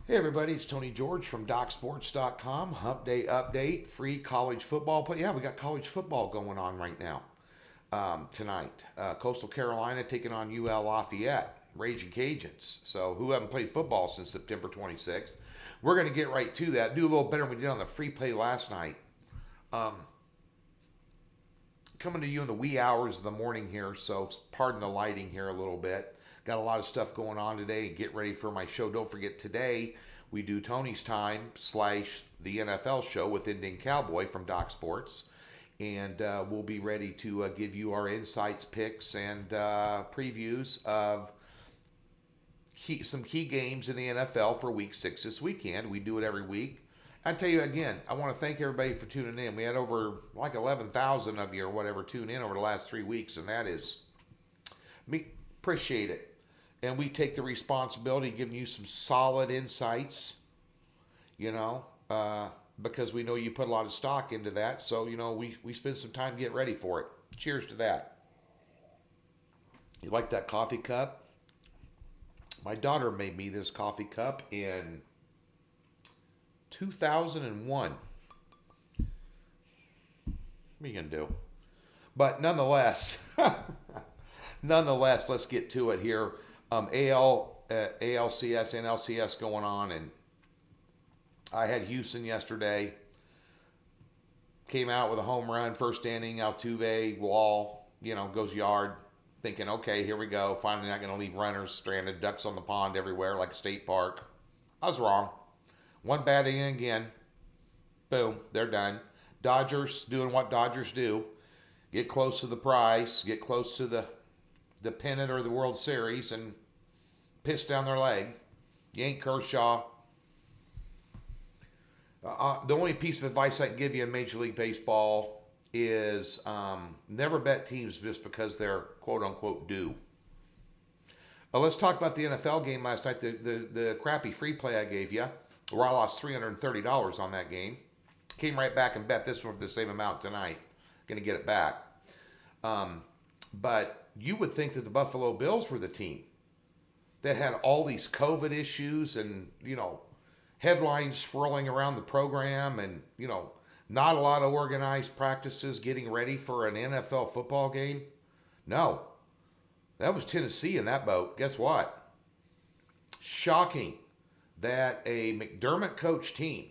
Hey everybody, it's Tony George from DocSports.com. Hump Day update, free college football play. Yeah, we got college football going on right now tonight. Coastal Carolina taking on UL Lafayette, Raging Cajuns. So who haven't played football since September 26th? We're going to get right to that. Do a little better than we did on the free play last night. Um, Coming to you in the wee hours of the morning here, so pardon the lighting here a little bit. Got a lot of stuff going on today. Get ready for my show. Don't forget today we do Tony's Time / the NFL show with Indian Cowboy from Doc Sports, and we'll be ready to give you our insights, picks, and previews of some key games in the NFL for Week 6 this weekend. We do it every week. I tell you again, I want to thank everybody for tuning in. We had over like 11,000 of you or whatever tune in over the last 3 weeks, and that is me. Appreciate it. And we take the responsibility of giving you some solid insights, because we know you put a lot of stock into that. So, we spend some time getting ready for it. Cheers to that. You like that coffee cup? My daughter made me this coffee cup in 2001. What are you going to do? But nonetheless, let's get to it here. ALCS, NLCS going on, and I had Houston yesterday. Came out with a home run, first inning, Altuve, wall, goes yard. Thinking, okay, here we go. Finally not going to leave runners stranded, ducks on the pond everywhere like a state park. I was wrong. One bad inning again. Boom, they're done. Dodgers doing what Dodgers do. Get close to the prize, get close to the pennant or the World Series, and piss down their leg. Yank Kershaw. The only piece of advice I can give you in Major League Baseball is never bet teams just because they're quote-unquote due. Let's talk about the NFL game last night, the crappy free play I gave you, where I lost $330 on that game. Came right back and bet this one for the same amount tonight. Going to get it back. But you would think that the Buffalo Bills were the team that had all these COVID issues and, headlines swirling around the program and, not a lot of organized practices getting ready for an NFL football game. No, that was Tennessee in that boat. Guess what? Shocking that a McDermott coach team,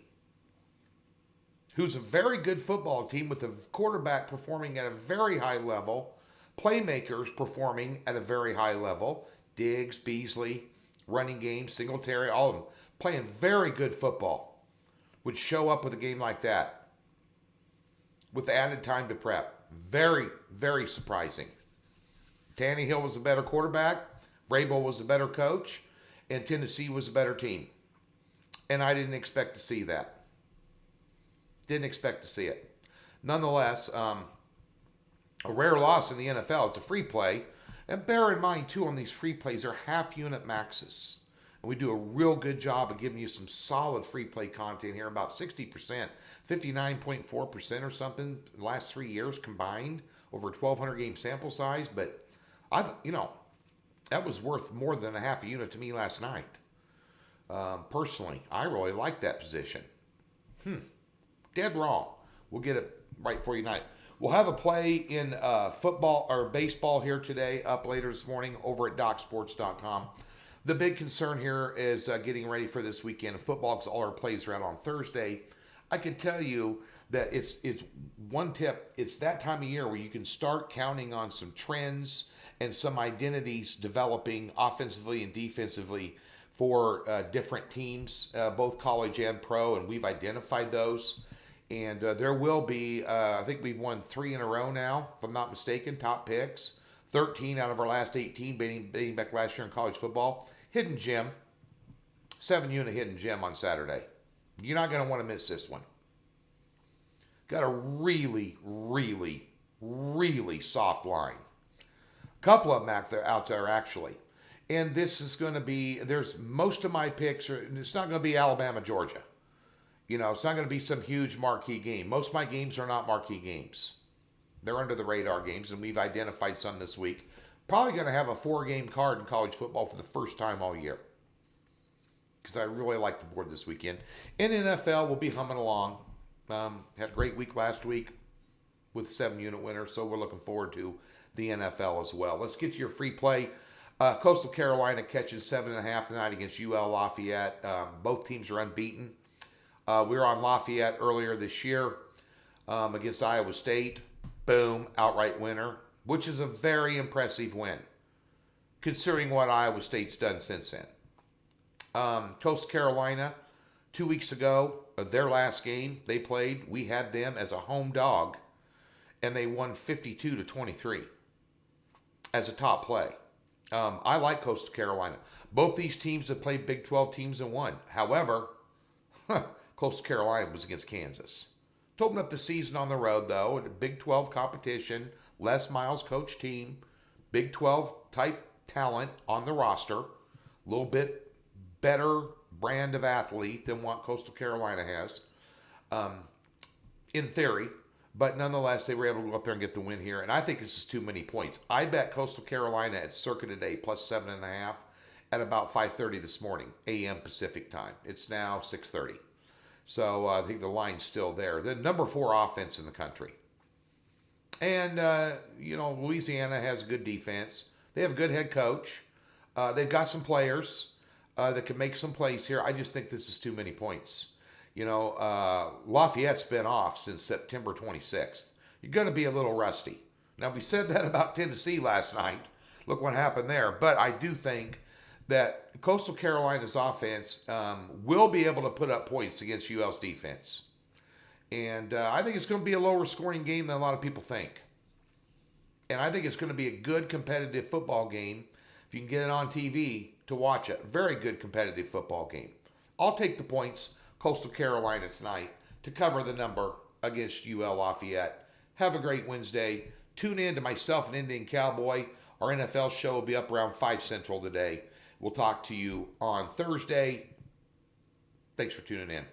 who's a very good football team with a quarterback performing at a very high level, playmakers performing at a very high level, Diggs, Beasley, running game, Singletary, all of them playing very good football, would show up with a game like that with added time to prep. Very, very surprising. Tannehill was a better quarterback, Vrabel was a better coach, and Tennessee was a better team. And I didn't expect to see that. Didn't expect to see it. Nonetheless, a rare loss in the NFL. It's a free play. And bear in mind, too, on these free plays, they're half-unit maxes. And we do a real good job of giving you some solid free play content here, about 60%, 59.4% or something the last 3 years combined, over a 1,200 game sample size. But, that was worth more than a half a unit to me last night. Personally, I really like that position. Dead wrong. We'll get it right for you tonight. We'll have a play in football or baseball here today, up later this morning over at DocSports.com. The big concern here is getting ready for this weekend of football because all our plays are out on Thursday. I can tell you that it's one tip. It's that time of year where you can start counting on some trends and some identities developing offensively and defensively for different teams, both college and pro, and we've identified those. And there will be, I think we've won 3 in a row now, if I'm not mistaken, top picks. 13 out of our last 18, dating back last year in college football. Hidden gem. 7-unit hidden gem on Saturday. You're not going to want to miss this one. Got a really, really, really soft line. A couple of them out there actually. And this is going to be, there's most of my picks, it's not going to be Alabama, Georgia. It's not going to be some huge marquee game. Most of my games are not marquee games. They're under the radar games, and we've identified some this week. Probably going to have a 4-game card in college football for the first time all year. because I really like the board this weekend. In NFL, we'll be humming along. Had a great week last week with 7-unit winner, so we're looking forward to the NFL as well. Let's get to your free play. Coastal Carolina catches 7.5 tonight against UL Lafayette. Both teams are unbeaten. We were on Lafayette earlier this year against Iowa State. Boom, outright winner, which is a very impressive win, considering what Iowa State's done since then. Coastal Carolina, 2 weeks ago, their last game they played, we had them as a home dog, and they won 52-23 as a top play. I like Coastal Carolina. Both these teams have played Big 12 teams and won. However, Coastal Carolina was against Kansas. To open up the season on the road, though, a Big 12 competition, Les Miles coach team, Big 12 type talent on the roster, a little bit better brand of athlete than what Coastal Carolina has, in theory. But nonetheless, they were able to go up there and get the win here. And I think this is too many points. I bet Coastal Carolina at circa today plus 7.5 at about 5:30 this morning, a.m. Pacific time. It's now 6:30. So I think the line's still there. The number 4 offense in the country. And, Louisiana has a good defense. They have a good head coach. They've got some players that can make some plays here. I just think this is too many points. Lafayette's been off since September 26th. You're going to be a little rusty. Now, we said that about Tennessee last night. Look what happened there. But I do think that Coastal Carolina's offense will be able to put up points against UL's defense. And I think it's going to be a lower scoring game than a lot of people think. And I think it's going to be a good competitive football game if you can get it on TV to watch it. Very good competitive football game. I'll take the points. Coastal Carolina tonight to cover the number against UL Lafayette. Have a great Wednesday. Tune in to myself and Indian Cowboy. Our NFL show will be up around 5 Central today. We'll talk to you on Thursday. Thanks for tuning in.